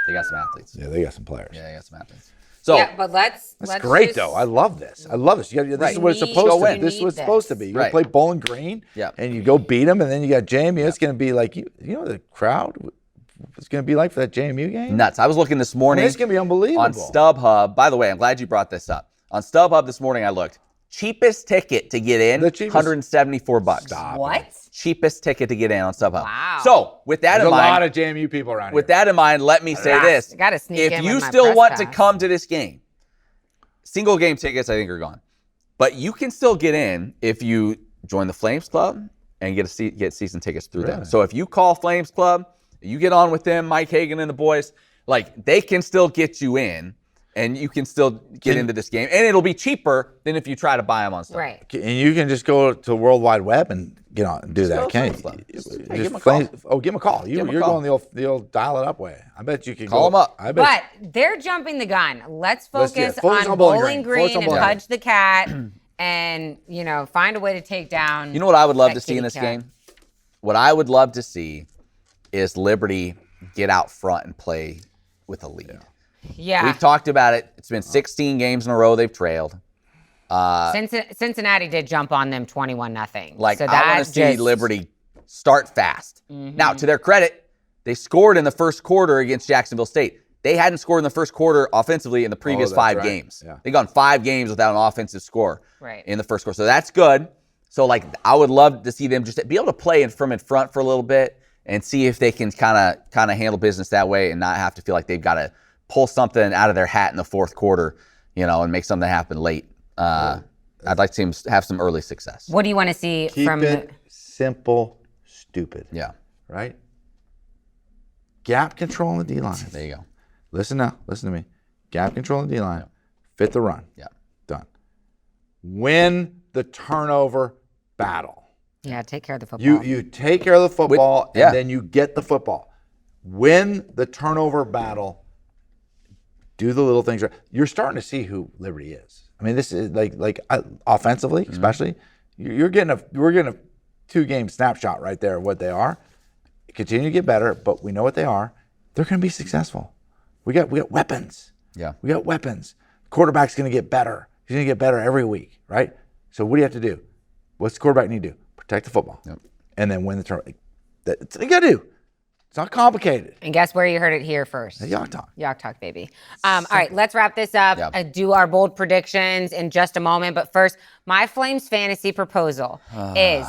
They got some athletes. Yeah, they got some players. Yeah, they got some athletes. So but that's great though. I love this. This is what it's supposed to be. This is what it's supposed to be. You play Bowling Green, and you go beat them, and then you got JMU. It's going to be like the crowd. It's going to be like for that JMU game. Nuts. I was looking this morning. It's going to be unbelievable on StubHub. By the way, I'm glad you brought this up. On StubHub this morning, I looked. Cheapest ticket to get in, $174. Stop what? Cheapest ticket to get in on StubHub. Wow. So with that in mind, a lot of JMU people around here. With that in mind, let me say this: if you still want to come to this game, single game tickets I think are gone, but you can still get in if you join the Flames Club and get season tickets through them. So if you call Flames Club, you get on with them, Mike Hagan and the boys, they can still get you in. and you can still get into this game. And it'll be cheaper than if you try to buy them on stuff. Right. And you can just go to the World Wide Web and get on and do that, can't you? Give them a call. Oh, give them a call. You're going the old dial it up way. I bet you can call them up. But they're jumping the gun. Let's focus focus on Bowling Green and Pudge the Cat and, find a way to take down. You know what I would love to see in this game? What I would love to see is Liberty get out front and play with a lead. Yeah. We've talked about it. It's been 16 games in a row they've trailed. Cincinnati did jump on them 21-0. Like, so I want to see Liberty start fast. Now, to their credit, they scored in the first quarter against Jacksonville State. They hadn't scored in the first quarter offensively in the previous 5 games. Yeah. They've gone 5 games without an offensive score right. in the first quarter. So that's good. So, I would love to see them just be able to play from in front for a little bit and see if they can kind of handle business that way and not have to feel like they've got to pull something out of their hat in the fourth quarter, and make something happen late. I'd like to see them have some early success. What do you want to see Keep it simple, stupid. Yeah. Right? Gap control on the D-line. There you go. Listen to me. Gap control on the D-line. Fit the run. Yeah. Done. Win the turnover battle. Yeah, take care of the football. You take care of the football, and then you get the football. Win the turnover battle. Do the little things right. You're starting to see who Liberty is. I mean, this is like offensively, especially. We're getting a 2-game snapshot right there of what they are. Continue to get better, but we know what they are. They're going to be successful. We got weapons. Yeah. We got weapons. Quarterback's going to get better. He's going to get better every week, right? So what do you have to do? What's the quarterback need to do? Protect the football, and then win the turnover. That's what you got to do. It's not complicated. And guess where you heard it here first? Yacht Talk. Yacht Talk, baby. All right, let's wrap this up. Do our bold predictions in just a moment. But first, my Flames fantasy proposal is,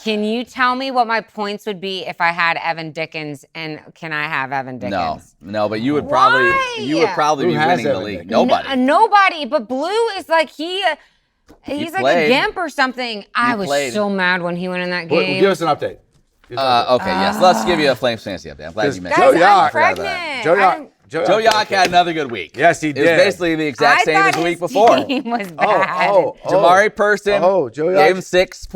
can you tell me what my points would be if I had Evan Dickens, and can I have Evan Dickens? No, but you would probably be winning the league. Nobody. Nobody, but Blue is like he's like a gimp or something. I was so mad when he went in that game. Give us an update. Yes. Let's give you a Flames fantasy update. I'm glad you mentioned Guys, it. I'm pregnant. Joe Yock had another good week. Yes, he did. It was basically the exact same as the week before. Team was bad. Jamari Person Joe gave him 6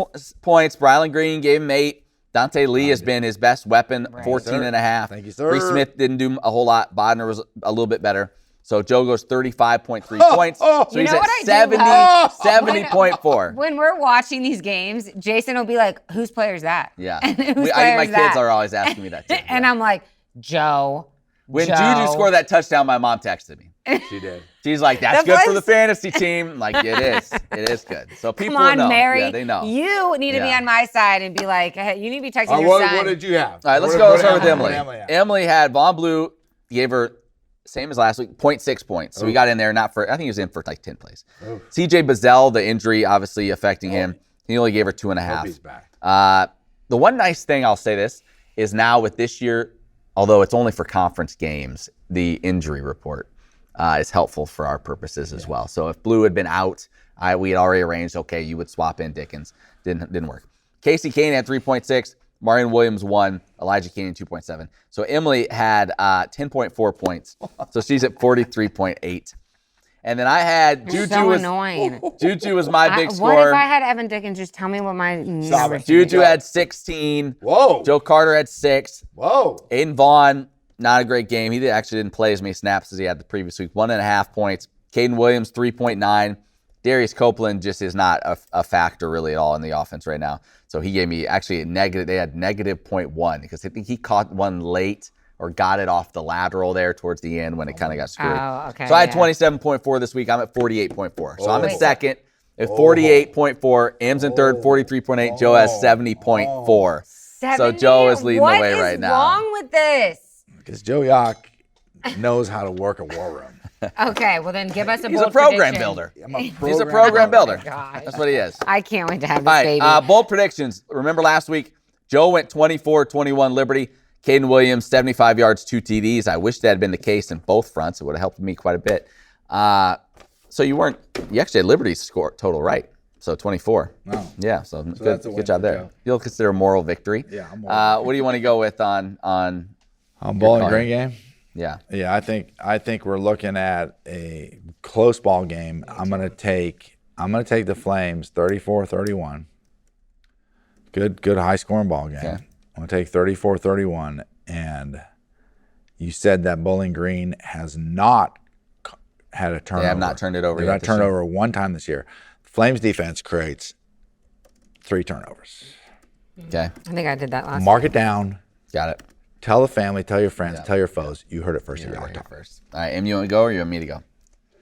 points. Brylan Green gave him 8. Dante Lee has been his best weapon, 14.5. Thank you, sir. Reese Smith didn't do a whole lot. Bodner was a little bit better. So Joe goes 35.3 points. So he's at 70.4. When we're watching these games, Jason will be like, whose player is that? Yeah. My kids are always asking me that too. And I'm like, Joe. When Juju scored that touchdown, my mom texted me. She did. She's like, that's good for the fantasy team. I'm like, it is. It is good. So people Come on, know. Mary. Yeah, they know. You need to be on my side and be like, hey, you need to be texting your son. What did you have? All right, let's start with Emily. Emily had Von Blue, gave her, same as last week, 0.6 points. So we got in there, I think he was in for like 10 plays. CJ Bazell, the injury obviously affecting him. He only gave her 2.5. He's back. The one nice thing, I'll say this, is now with this year, although it's only for conference games, the injury report is helpful for our purposes as well. So if Blue had been out, we had already arranged, okay, you would swap in Dickens. Didn't work. Casey Kane had 3.6. Marion Williams 1. Elijah Kane 2.7. So Emily had 10.4 points. So she's at 43.8. And then I had Juju. So annoying. Juju was my big scorer. What if I had Evan Dickens? Just tell me what my numbers. Juju had 16. Whoa. Joe Carter had 6. Whoa. Aiden Vaughn, not a great game. He actually didn't play as many snaps as he had the previous week. 1.5 points. Caden Williams 3.9. Darius Copeland just is not a factor really at all in the offense right now. So he gave me actually a negative. They had negative 0.1 because I think he caught one late or got it off the lateral there towards the end when it kind of got screwed. Oh, okay. So I had 27.4 this week. I'm at 48.4. So I'm in second at 48.4. Am's in third, 43.8. Joe has 70.4. So Joe is leading the way right now. What's wrong with this? Because Joe Yock knows how to work a war room. Okay, well then give us a He's bold a program prediction. builder. He's He's a program builder. Gosh. That's what he is. I can't wait to have this All right, baby. bold predictions. Remember last week, Joe went 24-21 Liberty. Caden Williams, 75 yards, 2 TDs. I wish that had been the case in both fronts. It would have helped me quite a bit. So you actually had Liberty's score total right. So 24. Wow. Yeah, so that's a win good job for there. Joe. You'll consider a moral victory. Yeah, I'm moral. What do you want to go with on Bowling Green game? Yeah. Yeah, I think we're looking at a close ball game. I'm gonna take the Flames 34-31. Good high scoring ball game. Okay. I'm gonna take 34-31. And you said that Bowling Green has not had a turnover. They have not turned it over They've yet not turned over one time this year. Flames defense creates 3 turnovers. Okay. I think I did that last. Mark it down. Got it. Tell the family, tell your friends, tell your foes. You heard it first. You're right first. All right, Em, you want to go or you want me to go?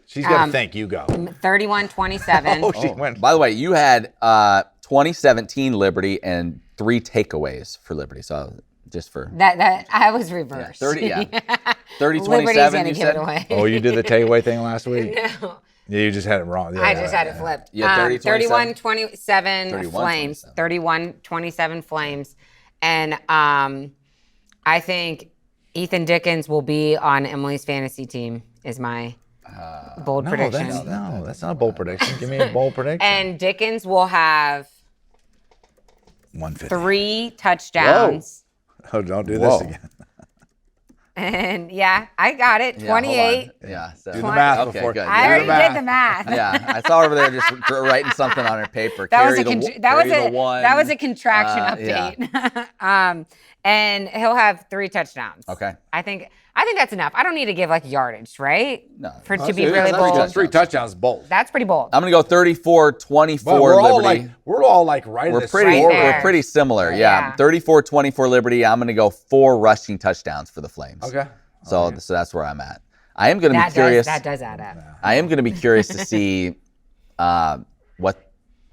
She's got to think. You go. 31-27. Oh, she went. By the way, you had 2017 Liberty and 3 takeaways for Liberty. So just for That I was reversed. 30, 30-27, Liberty's gonna you give said? it away. Oh, you did the takeaway thing last week? No. Yeah, you just had it wrong. Yeah, I just had it flipped. Yeah, 31-27 31-27. Flames. 31-27 Flames. And I think Ethan Dickens will be on Emily's fantasy team is my bold prediction. That's not a bold prediction. Give me a bold prediction. And Dickens will have 150. 3 touchdowns. Oh, don't do this again. And yeah, I got it. 28. Yeah. So. Do the math Okay, before. good. I already did the math. Yeah, I saw her over there just writing something on her paper. That was a Carry contraction update. And he'll have 3 touchdowns. Okay. I think that's enough. I don't need to give like yardage, right? No. To be really bold. 3 touchdowns, bold. That's pretty bold. I'm gonna go 34-24 Well, we're Liberty. all like right. We're at the pretty score. there. we're pretty similar. Yeah. Yeah. 34-24 Liberty. I'm gonna go 4 rushing touchdowns for the Flames. Okay. So that's where I'm at. I am gonna be curious. That does add up. I am gonna be curious to see what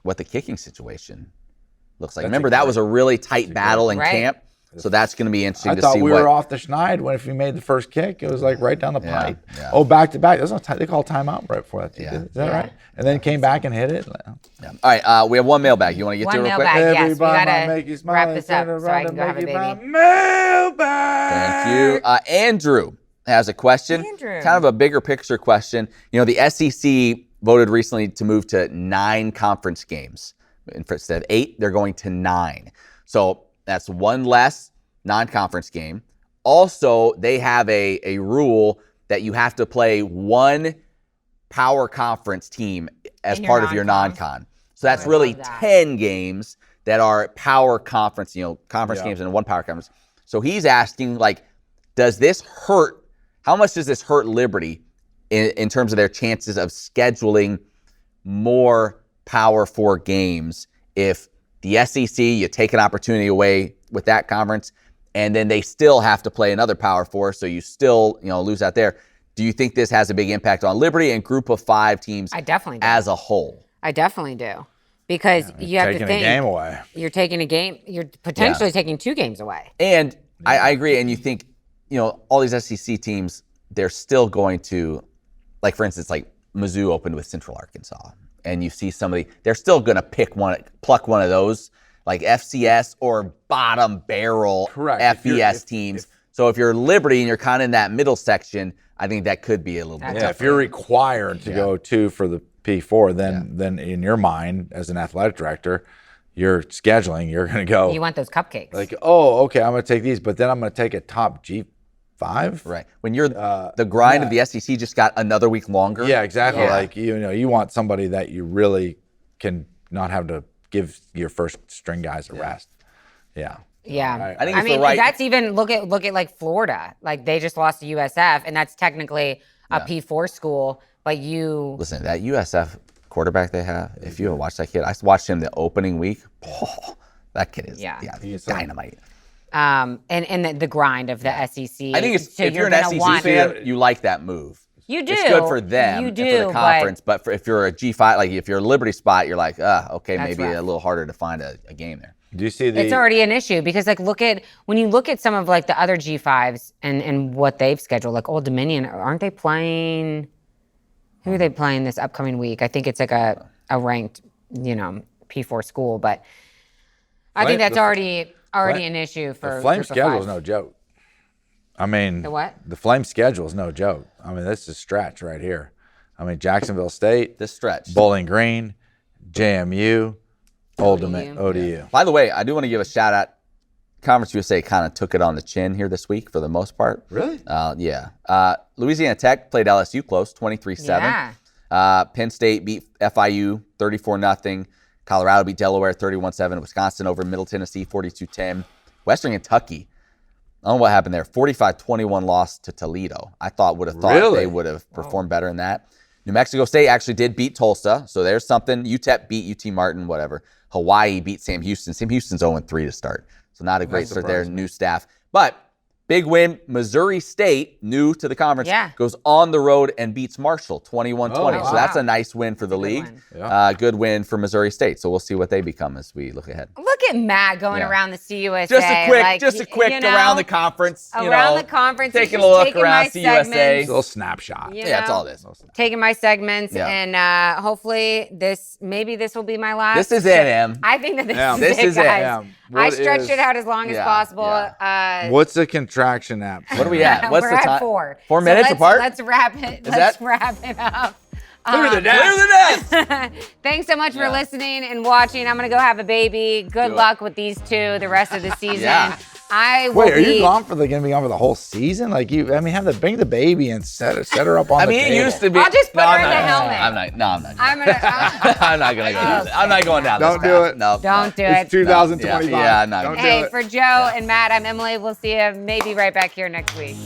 the kicking situation looks like. Remember that was a really tight battle in camp. So that's going to be interesting I to thought see we what. were off the schneid when if we made the first kick, it was like right down the pipe. Yeah. Oh, back to back. There's no they call timeout right before that. Yeah. Is that right? And then came back and hit it. Yeah. All right, we have one mailbag. You want to get to it real quick? Mailbag, yes. We Everybody gotta make you smile wrap and this up turn so I around can go have a and make you baby. Mailbag. Thank you. Andrew has a question. Andrew. Kind of a bigger picture question. You know, the SEC voted recently to move to 9 conference games. Instead of 8, they're going to 9. So that's 1 less non-conference game. Also, they have a rule that you have to play 1 power conference team as part of your non-con. So that's really 10 games that are power conference, conference games and 1 power conference. So he's asking, does this hurt? How much does this hurt Liberty in terms of their chances of scheduling more Power 4 games if the SEC, you take an opportunity away with that conference, and then they still have to play another Power 4, so you still, lose out there. Do you think this has a big impact on Liberty and Group of 5 teams I definitely do. as a whole? I definitely do. Because you have to think. Taking a game away. You're taking a game. You're potentially taking 2 games away. And I agree. And you think, all these SEC teams, they're still going to, for instance, Mizzou opened with Central Arkansas. And you see somebody, they're still going to pluck one of those, like FCS or bottom barrel FBS teams. So if you're Liberty and you're kind of in that middle section, I think that could be a little bit tougher. If you're required to go 2 for the P4, then in your mind as an athletic director, you're scheduling, you're going to go. You want those cupcakes. Okay, I'm going to take these, but then I'm going to take a top G5. Right. When you're the grind of the SEC just got another week longer. Yeah, exactly. Yeah. You want somebody that you really can not have to give your first string guys a rest. Yeah. Yeah, I think it's that's even look at Florida. They just lost to USF, and that's technically a P4 school. But listen, that USF quarterback they have. If you haven't watched that kid, I watched him the opening week. Oh, that kid is he's dynamite. And the grind of the SEC. I think if you're an SEC fan, you like that move. You do. It's good for them and for the conference, but if you're a G5, if you're a Liberty spot, you're like, okay, maybe a little harder to find a game there. Do you see it's already an issue because when you look at some of the other G5s and what they've scheduled, like Old Dominion, aren't they playing? Who are they playing this upcoming week? I think it's a ranked, P4 school, but I think that's already an issue for the Flame Group of schedule Five. is no joke. I mean, the what? The Flame schedule is no joke. I mean, this is a stretch right here. I mean, Jacksonville State, this stretch, Bowling Green, JMU, Old Dominion, ODU. Yeah. By the way, I do want to give a shout out, Conference USA kind of took it on the chin here this week for the most part. Really? Yeah. Louisiana Tech played LSU close, 23-7. Penn State beat FIU 34-0. Colorado beat Delaware 31-7. Wisconsin over Middle Tennessee 42-10. Western Kentucky, I don't know what happened there. 45-21 loss to Toledo. I would have thought they would have performed better than that. New Mexico State actually did beat Tulsa, so there's something. UTEP beat UT Martin, whatever. Hawaii beat Sam Houston. Sam Houston's 0-3 to start, so not a great start there. New staff, but big win. Missouri State, new to the conference, goes on the road and beats Marshall 21-20. So that's a nice win for the league. Good win for Missouri State. So we'll see what they become as we look ahead. Look at Matt going around the CUSA. Just a quick around the conference. Around the conference. Taking a look around CUSA. A little snapshot. That's all this. Taking my segments and hopefully maybe this will be my last. This is it, Em. I think that this is it, guys. I stretched it out as long as possible. What's the contraction app? What are we at? What's We're the at time? 4. 4 minutes apart? Let's wrap it. Let's wrap it up. Clear the desk. Thanks so much for listening and watching. I'm going to go have a baby. Good luck with these two the rest of the season. Wait, are you gonna be gone for the whole season? Like bring the baby and set her up on the table. It used to be. I'll just put her in the helmet. I'm not. I'm not gonna go. I'm not going down. Don't do it. No. Don't do it. It's 2025. Yeah, no. Hey, for Joe and Matt, I'm Emily. We'll see you maybe right back here next week.